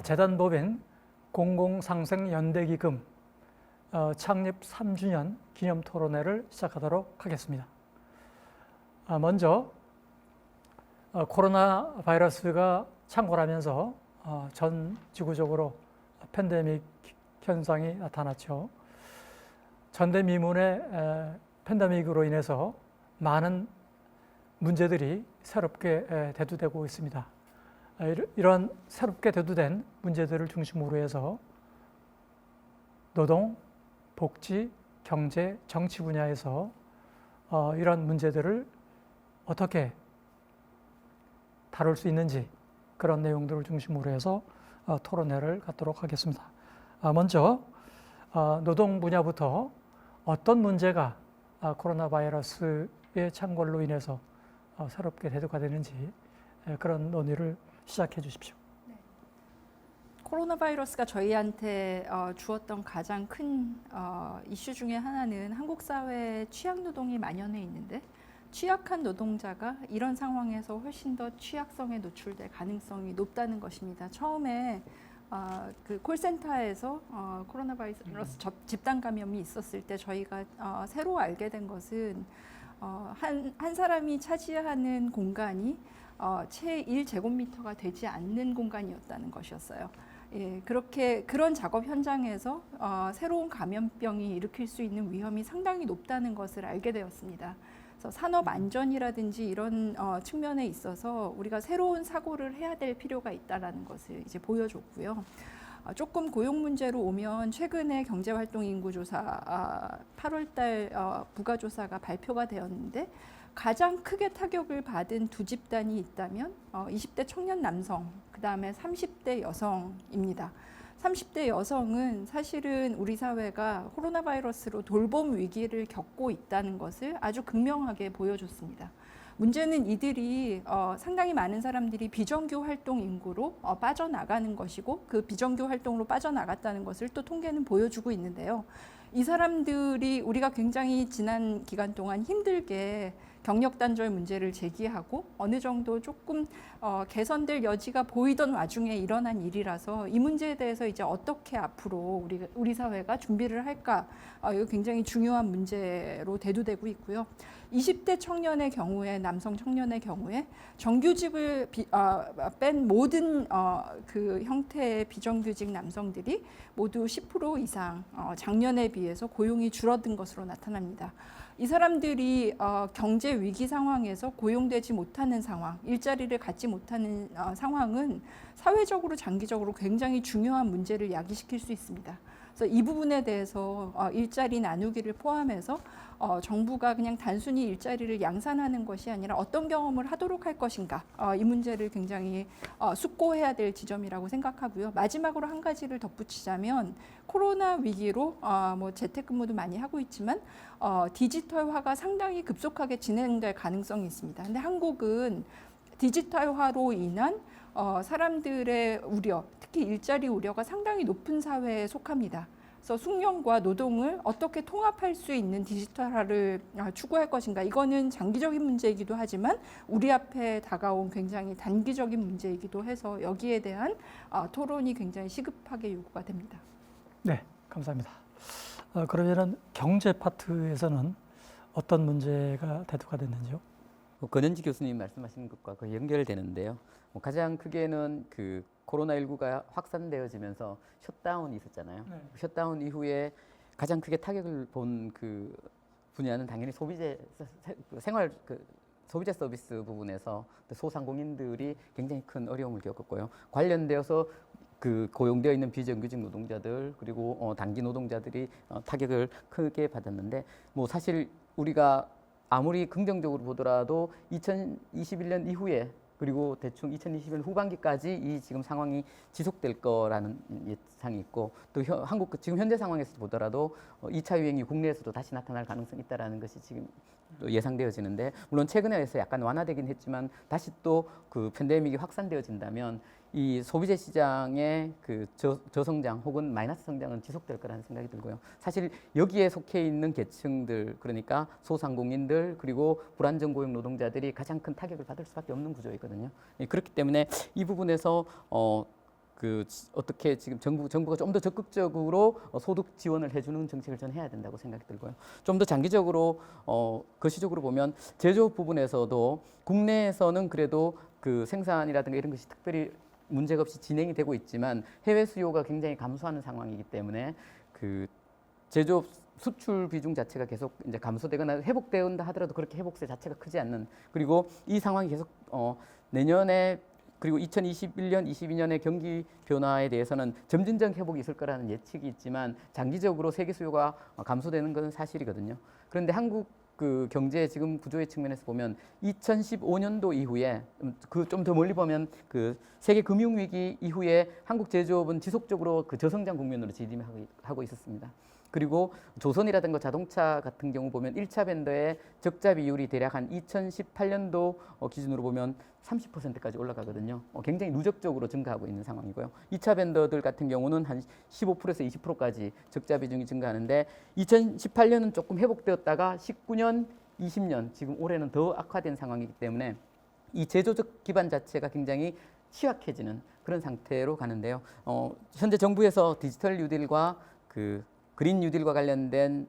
재단법인 공공상생연대기금 창립 3주년 기념 토론회를 시작하도록 하겠습니다. 먼저 코로나 바이러스가 창궐하면서 전 지구적으로 팬데믹 현상이 나타났죠. 전대미문의 팬데믹으로 인해서 많은 문제들이 새롭게 대두되고 있습니다. 이런 새롭게 대두된 문제들을 중심으로 해서 노동, 복지, 경제, 정치 분야에서 이런 문제들을 어떻게 다룰 수 있는지 그런 내용들을 중심으로 해서 토론회를 갖도록 하겠습니다. 먼저 노동 분야부터 어떤 문제가 코로나 바이러스의 창궐로 인해서 새롭게 대두가 되는지 그런 논의를 시작해 주십시오. 네. 코로나 바이러스가 저희한테 주었던 가장 큰 이슈 중에 하나는 한국 사회에 취약 노동이 만연해 있는데 취약한 노동자가 이런 상황에서 훨씬 더 취약성에 노출될 가능성이 높다는 것입니다. 처음에 그 콜센터에서 코로나 바이러스 집단 감염이 있었을 때 저희가 새로 알게 된 것은 한 사람이 차지하는 공간이 채 1제곱미터가 되지 않는 공간이었다는 것이었어요. 예, 그런 작업 현장에서 새로운 감염병이 일으킬 수 있는 위험이 상당히 높다는 것을 알게 되었습니다. 그래서 산업 안전이라든지 이런 측면에 있어서 우리가 새로운 사고를 해야 될 필요가 있다라는 것을 이제 보여줬고요. 조금 고용 문제로 오면 최근에 경제활동 인구조사 8월달 부가조사가 발표가 되었는데 가장 크게 타격을 받은 두 집단이 있다면 20대 청년 남성, 그 다음에 30대 여성입니다. 30대 여성은 사실은 우리 사회가 코로나 바이러스로 돌봄 위기를 겪고 있다는 것을 아주 극명하게 보여줬습니다. 문제는 이들이 상당히 많은 사람들이 비정규 활동 인구로 빠져나가는 것이고 그 비정규 활동으로 빠져나갔다는 것을 또 통계는 보여주고 있는데요. 이 사람들이 우리가 굉장히 지난 기간 동안 힘들게 경력 단절 문제를 제기하고 어느 정도 조금 개선될 여지가 보이던 와중에 일어난 일이라서 이 문제에 대해서 이제 어떻게 앞으로 우리 사회가 준비를 할까 이거 굉장히 중요한 문제로 대두되고 있고요. 20대 청년의 경우에 남성 청년의 경우에 정규직을 뺀 모든 그 형태의 비정규직 남성들이 모두 10% 이상 작년에 비해서 고용이 줄어든 것으로 나타납니다. 이 사람들이 경제 위기 상황에서 고용되지 못하는 상황, 일자리를 갖지 못하는 상황은 사회적으로 장기적으로 굉장히 중요한 문제를 야기시킬 수 있습니다. 그래서 이 부분에 대해서 일자리 나누기를 포함해서 정부가 그냥 단순히 일자리를 양산하는 것이 아니라 어떤 경험을 하도록 할 것인가 이 문제를 굉장히 숙고해야 될 지점이라고 생각하고요. 마지막으로 한 가지를 덧붙이자면 코로나 위기로 뭐 재택근무도 많이 하고 있지만 디지털화가 상당히 급속하게 진행될 가능성이 있습니다. 근데 한국은 디지털화로 인한 사람들의 우려, 특히 일자리 우려가 상당히 높은 사회에 속합니다. 그래서 숙련과 노동을 어떻게 통합할 수 있는 디지털화를 추구할 것인가. 이거는 장기적인 문제이기도 하지만 우리 앞에 다가온 굉장히 단기적인 문제이기도 해서 여기에 대한 토론이 굉장히 시급하게 요구가 됩니다. 네, 감사합니다. 그러면은 경제 파트에서는 어떤 문제가 대두가 됐는지요? 권현지 교수님 말씀하신 것과 거의 연결되는데요. 가장 크게는 그 코로나19가 확산되어지면서 셧다운이 있었잖아요. 네. 셧다운 이후에 가장 크게 타격을 본 그 분야는 당연히 생활 소비재 서비스 부분에서 소상공인들이 굉장히 큰 어려움을 겪었고요. 관련되어서 그 고용되어 있는 비정규직 노동자들 그리고 단기 노동자들이 타격을 크게 받았는데 뭐 사실 우리가 아무리 긍정적으로 보더라도 2021년 이후에 그리고 대충 2021년 후반기까지 이 지금 상황이 지속될 거라는 예상이 있고 또 한국 지금 현재 상황에서 보더라도 2차 유행이 국내에서도 다시 나타날 가능성이 있다라는 것이 지금 또 예상되어지는데 물론 최근에서 약간 완화되긴 했지만 다시 또 그 팬데믹이 확산되어진다면 이 소비재 시장의 그 저성장 혹은 마이너스 성장은 지속될 거라는 생각이 들고요. 사실 여기에 속해 있는 계층들 그러니까 소상공인들 그리고 불안정 고용 노동자들이 가장 큰 타격을 받을 수밖에 없는 구조이거든요. 그렇기 때문에 이 부분에서 어떻게 지금 정부가 좀 더 적극적으로 소득 지원을 해주는 정책을 저는 해야 된다고 생각이 들고요. 좀 더 장기적으로 거시적으로 보면 제조업 부분에서도 국내에서는 그래도 그 생산이라든가 이런 것이 특별히 문제가 없이 진행이 되고 있지만 해외 수요가 굉장히 감소하는 상황이기 때문에 그 제조업 수출 비중 자체가 계속 이제 감소되거나 회복된다 하더라도 그렇게 회복세 자체가 크지 않는, 그리고 이 상황이 계속 내년에 그리고 2021년, 22년의 경기 변화에 대해서는 점진적 회복이 있을 거라는 예측이 있지만 장기적으로 세계 수요가 감소되는 것은 사실이거든요. 그런데 한국 그 경제 지금 구조의 측면에서 보면 2015년도 이후에 그 좀 더 멀리 보면 그 세계 금융 위기 이후에 한국 제조업은 지속적으로 그 저성장 국면으로 진입하고 있었습니다. 그리고 조선이라든가 자동차 같은 경우 보면 1차 벤더의 적자 비율이 대략 한 2018년도 기준으로 보면 30%까지 올라가거든요. 굉장히 누적적으로 증가하고 있는 상황이고요. 2차 벤더들 같은 경우는 한 15%에서 20%까지 적자 비중이 증가하는데 2018년은 조금 회복되었다가 19년, 20년, 지금 올해는 더 악화된 상황이기 때문에 이 제조적 기반 자체가 굉장히 취약해지는 그런 상태로 가는데요. 현재 정부에서 디지털 뉴딜과 그 그린 뉴딜과 관련된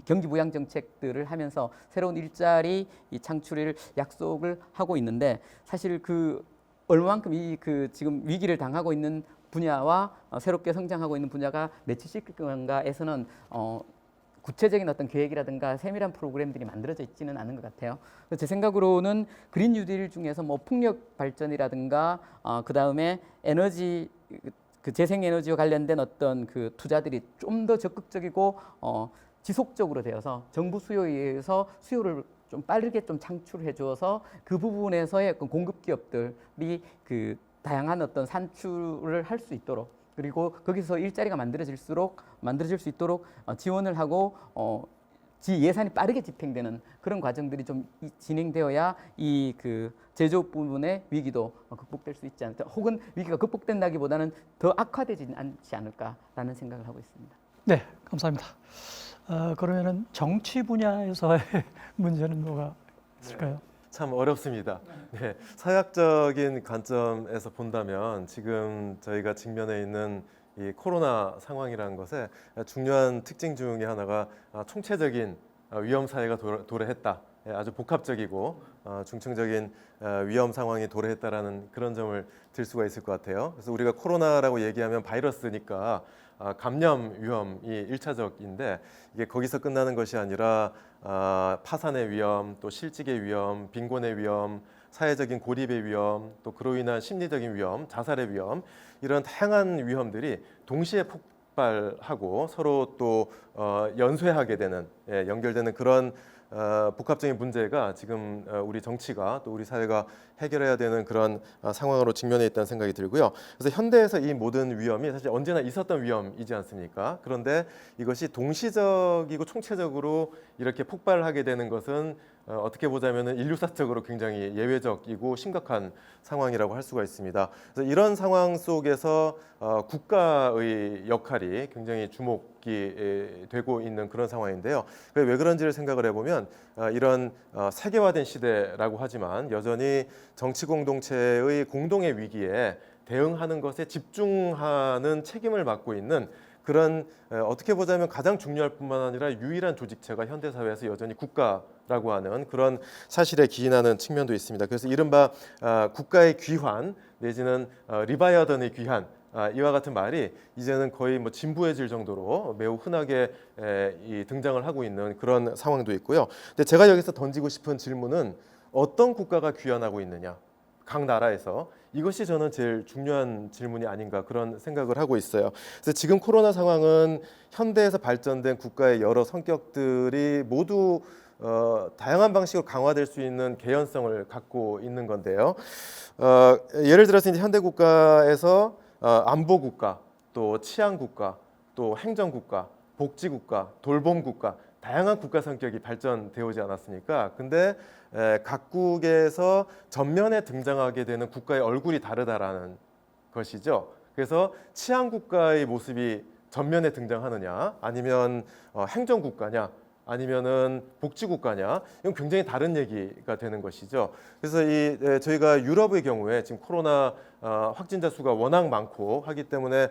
경기 부양 정책들을 하면서 새로운 일자리 창출을 약속을 하고 있는데 사실 그 얼마만큼 이 그 지금 위기를 당하고 있는 분야와 새롭게 성장하고 있는 분야가 매치시킬 건가에서는 구체적인 어떤 계획이라든가 세밀한 프로그램들이 만들어져 있지는 않은 것 같아요. 그래서 제 생각으로는 그린 뉴딜 중에서 뭐 풍력 발전이라든가 그 다음에 에너지 그 재생에너지와 관련된 어떤 그 투자들이 좀 더 적극적이고 지속적으로 되어서 정부 수요에 의해서 수요를 좀 빠르게 좀 창출해 주어서 그 부분에서의 공급 기업들이 그 다양한 어떤 산출을 할 수 있도록, 그리고 거기서 일자리가 만들어질 수 있도록 지원을 하고 예산이 빠르게 집행되는 그런 과정들이 좀 진행되어야 이 그 제조업 부분의 위기도 극복될 수 있지 않을까, 혹은 위기가 극복된다기보다는 더 악화되지 않지 않을까라는 생각을 하고 있습니다. 네, 감사합니다. 그러면은 정치 분야에서의 문제는 뭐가 있을까요? 참 어렵습니다. 네, 사회학적인 관점에서 본다면 지금 저희가 직면해 있는 이 코로나 상황이라는 것의 중요한 특징 중에 하나가 총체적인 위험 사회가 도래했다. 아주 복합적이고 중증적인 위험 상황이 도래했다라는 그런 점을 들 수가 있을 것 같아요. 그래서 우리가 코로나라고 얘기하면 바이러스니까 감염 위험이 1차적인데 이게 거기서 끝나는 것이 아니라 파산의 위험, 또 실직의 위험, 빈곤의 위험, 사회적인 고립의 위험, 또 그로 인한 심리적인 위험, 자살의 위험, 이런 다양한 위험들이 동시에 폭발하고 서로 또 연쇄하게 되는, 연결되는 그런 복합적인 문제가 지금 우리 정치가 또 우리 사회가 해결해야 되는 그런 상황으로 직면해 있다는 생각이 들고요. 그래서 현대에서 이 모든 위험이 사실 언제나 있었던 위험이지 않습니까? 그런데 이것이 동시적이고 총체적으로 이렇게 폭발하게 되는 것은 어떻게 보자면은 인류사적으로 굉장히 예외적이고 심각한 상황이라고 할 수가 있습니다. 그래서 이런 상황 속에서 국가의 역할이 굉장히 주목이 되고 있는 그런 상황인데요. 왜 그런지를 생각을 해보면 이런 세계화된 시대라고 하지만 여전히 정치 공동체의 공동의 위기에 대응하는 것에 집중하는 책임을 맡고 있는 그런 어떻게 보자면 가장 중요할 뿐만 아니라 유일한 조직체가 현대 사회에서 여전히 국가라고 하는 그런 사실에 기인하는 측면도 있습니다. 그래서 이른바 국가의 귀환 내지는 리바이어던의 귀환, 이와 같은 말이 이제는 거의 뭐 진부해질 정도로 매우 흔하게 등장을 하고 있는 그런 상황도 있고요. 근데 제가 여기서 던지고 싶은 질문은 어떤 국가가 귀환하고 있느냐? 각 나라에서 이것이 저는 제일 중요한 질문이 아닌가 그런 생각을 하고 있어요. 그래서 지금 코로나 상황은 현대에서 발전된 국가의 여러 성격들이 모두 다양한 방식으로 강화될 수 있는 개연성을 갖고 있는 건데요. 예를 들어서 이제 현대 국가에서 안보 국가, 또 치안 국가, 또 행정 국가, 복지 국가, 돌봄 국가, 다양한 국가 성격이 발전되어 오지 않았습니까? 근데 각국에서 전면에 등장하게 되는 국가의 얼굴이 다르다라는 것이죠. 그래서 치안 국가의 모습이 전면에 등장하느냐, 아니면 행정 국가냐, 아니면은 복지 국가냐, 이건 굉장히 다른 얘기가 되는 것이죠. 그래서 저희가 유럽의 경우에 지금 코로나 확진자 수가 워낙 많고 하기 때문에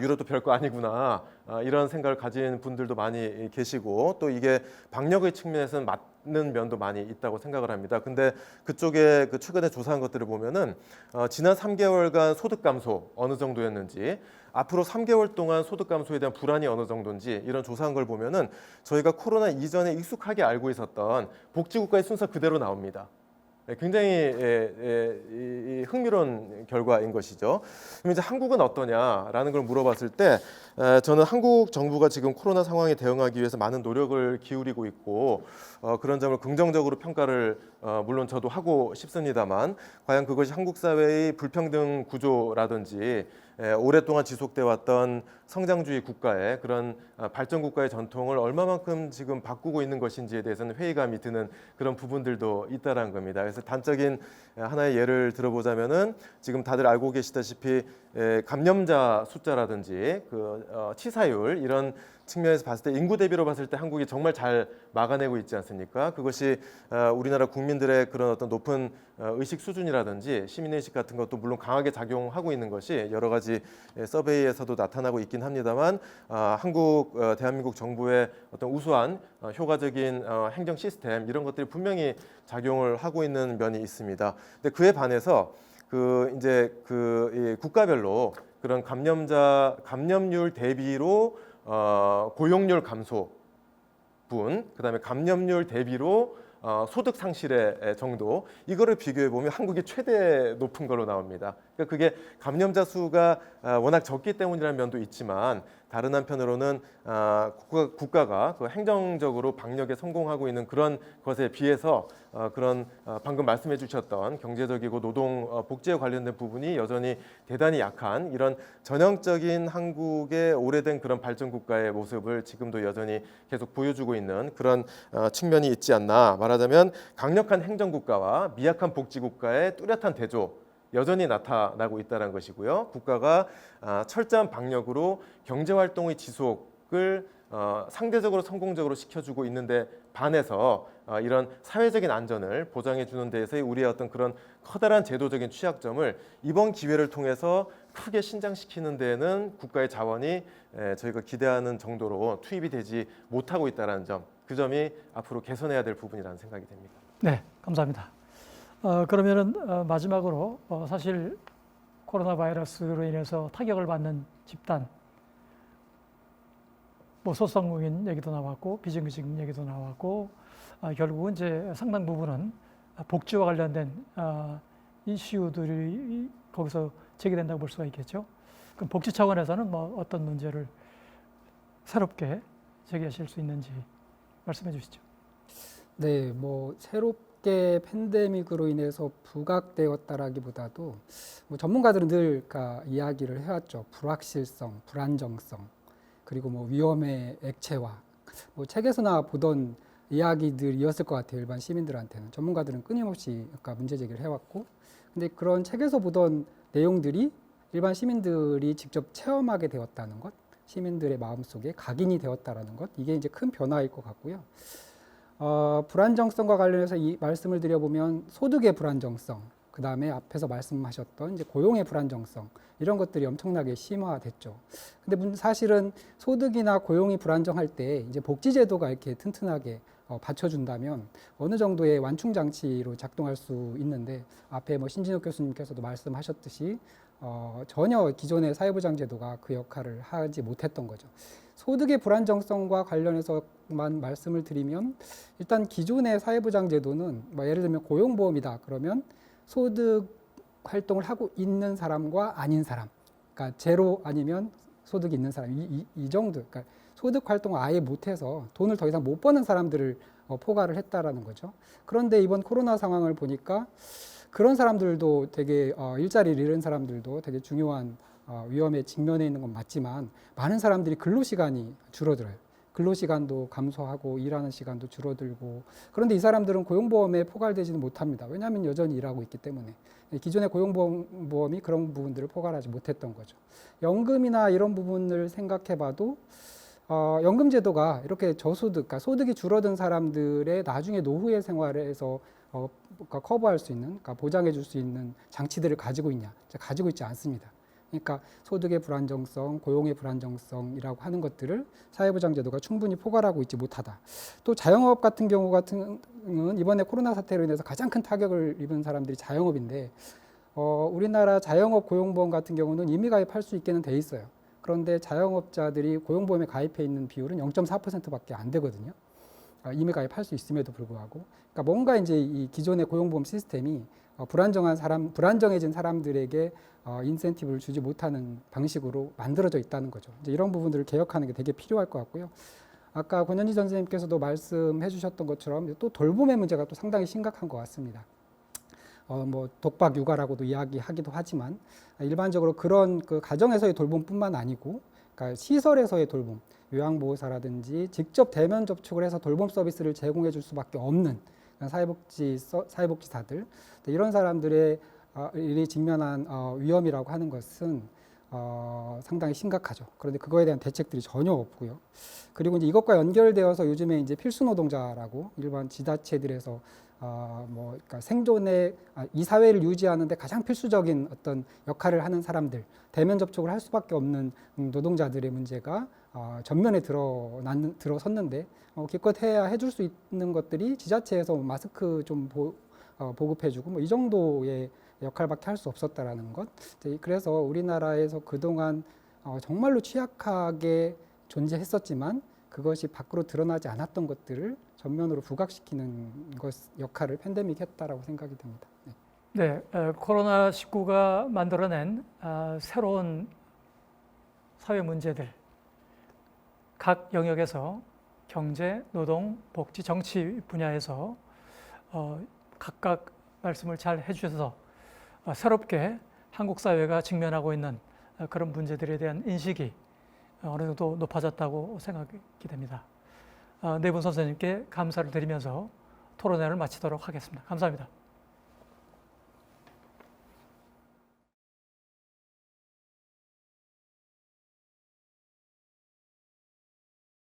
유럽도 별거 아니구나 이런 생각을 가진 분들도 많이 계시고 또 이게 방역의 측면에서는 맞는 면도 많이 있다고 생각을 합니다. 근데 그쪽에 그 최근에 조사한 것들을 보면은 지난 3개월간 소득 감소 어느 정도였는지 앞으로 3개월 동안 소득 감소에 대한 불안이 어느 정도인지 이런 조사한 걸 보면은 저희가 코로나 이전에 익숙하게 알고 있었던 복지국가의 순서 그대로 나옵니다. 굉장히 흥미로운 결과인 것이죠. 그럼 이제 한국은 어떠냐라는 걸 물어봤을 때 저는 한국 정부가 지금 코로나 상황에 대응하기 위해서 많은 노력을 기울이고 있고 그런 점을 긍정적으로 평가를 물론 저도 하고 싶습니다만 과연 그것이 한국 사회의 불평등 구조라든지 오랫동안 지속돼 왔던 성장주의 국가의 그런 발전 국가의 전통을 얼마만큼 지금 바꾸고 있는 것인지에 대해서는 회의감이 드는 그런 부분들도 있다라는 겁니다. 그래서 단적인 하나의 예를 들어보자면은 지금 다들 알고 계시다시피 감염자 숫자라든지 그 치사율 이런 측면에서 봤을 때 인구 대비로 봤을 때 한국이 정말 잘 막아내고 있지 않습니까? 그것이 우리나라 국민들의 그런 어떤 높은 의식 수준이라든지 시민의식 같은 것도 물론 강하게 작용하고 있는 것이 여러 가지 서베이에서도 나타나고 있긴 합니다만 대한민국 정부의 어떤 우수한 효과적인 행정 시스템 이런 것들이 분명히 작용을 하고 있는 면이 있습니다. 근데 그에 반해서 이 국가별로 그런 감염률 대비로 고용률 감소 그다음에 감염률 대비로 소득 상실의 정도 이거를 비교해 보면 한국이 최대 높은 걸로 나옵니다. 그러니까 그게 감염자 수가 워낙 적기 때문이라는 면도 있지만 다른 한편으로는 국가가 그 행정적으로 방역에 성공하고 있는 그런 것에 비해서 그런 방금 말씀해 주셨던 경제적이고 노동 복지에 관련된 부분이 여전히 대단히 약한 이런 전형적인 한국의 오래된 그런 발전 국가의 모습을 지금도 여전히 계속 보여주고 있는 그런 측면이 있지 않나 말하자면 강력한 행정 국가와 미약한 복지 국가의 뚜렷한 대조 여전히 나타나고 있다는 것이고요. 국가가 철저한 방역으로 경제 활동의 지속을 상대적으로 성공적으로 시켜주고 있는데 반해서 이런 사회적인 안전을 보장해 주는 데에서의 우리의 어떤 그런 커다란 제도적인 취약점을 이번 기회를 통해서 크게 신장시키는 데에는 국가의 자원이 저희가 기대하는 정도로 투입이 되지 못하고 있다는 점, 그 점이 앞으로 개선해야 될 부분이라는 생각이 됩니다. 네, 감사합니다. 그러면은 마지막으로 사실 코로나 바이러스로 인해서 타격을 받는 집단, 뭐 소상공인 얘기도 나왔고 비정규직 얘기도 나왔고 결국은 이제 상당 부분은 복지와 관련된 이슈들이 거기서 제기된다고 볼 수가 있겠죠. 그럼 복지 차원에서는 뭐 어떤 문제를 새롭게 제기하실 수 있는지 말씀해 주시죠. 네, 뭐 새롭게 팬데믹으로 인해서 부각되었다라기보다도 뭐 전문가들은 늘 이야기를 해왔죠. 불확실성, 불안정성, 그리고 뭐 위험의 액체화. 뭐 책에서나 보던 이야기들이었을 것 같아요. 일반 시민들한테는. 전문가들은 끊임없이 문제 제기를 해왔고, 근데 그런 책에서 보던 내용들이 일반 시민들이 직접 체험하게 되었다는 것, 시민들의 마음속에 각인이 되었다라는 것, 이게 이제 큰 변화일 것 같고요. 불안정성과 관련해서 이 말씀을 드려보면 소득의 불안정성, 그 다음에 앞에서 말씀하셨던 이제 고용의 불안정성, 이런 것들이 엄청나게 심화됐죠. 근데 사실은 소득이나 고용이 불안정할 때 이제 복지제도가 이렇게 튼튼하게 받쳐준다면 어느 정도의 완충 장치로 작동할 수 있는데 앞에 뭐 신진욱 교수님께서도 말씀하셨듯이 전혀 기존의 사회보장제도가 그 역할을 하지 못했던 거죠. 소득의 불안정성과 관련해서만 말씀을 드리면 일단 기존의 사회보장제도는 뭐 예를 들면 고용보험이다 그러면 소득 활동을 하고 있는 사람과 아닌 사람, 그러니까 제로 아니면 소득이 있는 사람 이 정도, 그러니까 소득 활동을 아예 못해서 돈을 더 이상 못 버는 사람들을 포괄을 했다라는 거죠. 그런데 이번 코로나 상황을 보니까 그런 사람들도 되게 일자리를 잃은 사람들도 되게 중요한 위험에 직면해 있는 건 맞지만 많은 사람들이 근로시간이 줄어들어요. 근로시간도 감소하고 일하는 시간도 줄어들고 그런데 이 사람들은 고용보험에 포괄되지는 못합니다. 왜냐하면 여전히 일하고 있기 때문에 기존의 고용보험이 그런 부분들을 포괄하지 못했던 거죠. 연금이나 이런 부분을 생각해봐도 연금제도가 이렇게 저소득, 그러니까 소득이 줄어든 사람들의 나중에 노후의 생활에서 그러니까 커버할 수 있는, 그러니까 보장해 줄 수 있는 장치들을 가지고 있냐? 가지고 있지 않습니다. 그러니까 소득의 불안정성, 고용의 불안정성이라고 하는 것들을 사회보장제도가 충분히 포괄하고 있지 못하다. 또 자영업 같은 경우는 이번에 코로나 사태로 인해서 가장 큰 타격을 입은 사람들이 자영업인데 우리나라 자영업 고용보험 같은 경우는 임의 가입할 수 있게는 돼 있어요. 그런데 자영업자들이 고용보험에 가입해 있는 비율은 0.4%밖에 안 되거든요. 임의 가입할 수 있음에도 불구하고, 그러니까 뭔가 이제 이 기존의 고용보험 시스템이 불안정해진 사람들에게 인센티브를 주지 못하는 방식으로 만들어져 있다는 거죠. 이제 이런 부분들을 개혁하는 게 되게 필요할 것 같고요. 아까 권현지 선생님께서도 말씀해 주셨던 것처럼 또 돌봄의 문제가 또 상당히 심각한 것 같습니다. 뭐 독박 육아라고도 이야기하기도 하지만 일반적으로 그런 그 가정에서의 돌봄뿐만 아니고, 그러니까 시설에서의 돌봄, 요양보호사라든지 직접 대면 접촉을 해서 돌봄 서비스를 제공해 줄 수밖에 없는 사회복지사들, 이런 사람들의 일이 직면한 위험이라고 하는 것은 상당히 심각하죠. 그런데 그거에 대한 대책들이 전혀 없고요. 그리고 이제 이것과 연결되어서 요즘에 이제 필수 노동자라고 일반 지자체들에서 그러니까 생존의 이 사회를 유지하는데 가장 필수적인 어떤 역할을 하는 사람들, 대면 접촉을 할 수밖에 없는 노동자들의 문제가 전면에 들어섰는데 기껏해야 해줄 수 있는 것들이 지자체에서 마스크 좀 보급해주고 뭐 이 정도의 역할밖에 할 수 없었다라는 것. 그래서 우리나라에서 그동안 정말로 취약하게 존재했었지만 그것이 밖으로 드러나지 않았던 것들을 전면으로 부각시키는 역할을 팬데믹이 했다라고 생각이 됩니다. 네. 네, 코로나19가 만들어낸 새로운 사회 문제들, 각 영역에서 경제, 노동, 복지, 정치 분야에서 각각 말씀을 잘 해주셔서 새롭게 한국 사회가 직면하고 있는 그런 문제들에 대한 인식이 어느 정도 높아졌다고 생각이 됩니다. 네 분 선생님께 감사를 드리면서 토론회를 마치도록 하겠습니다. 감사합니다.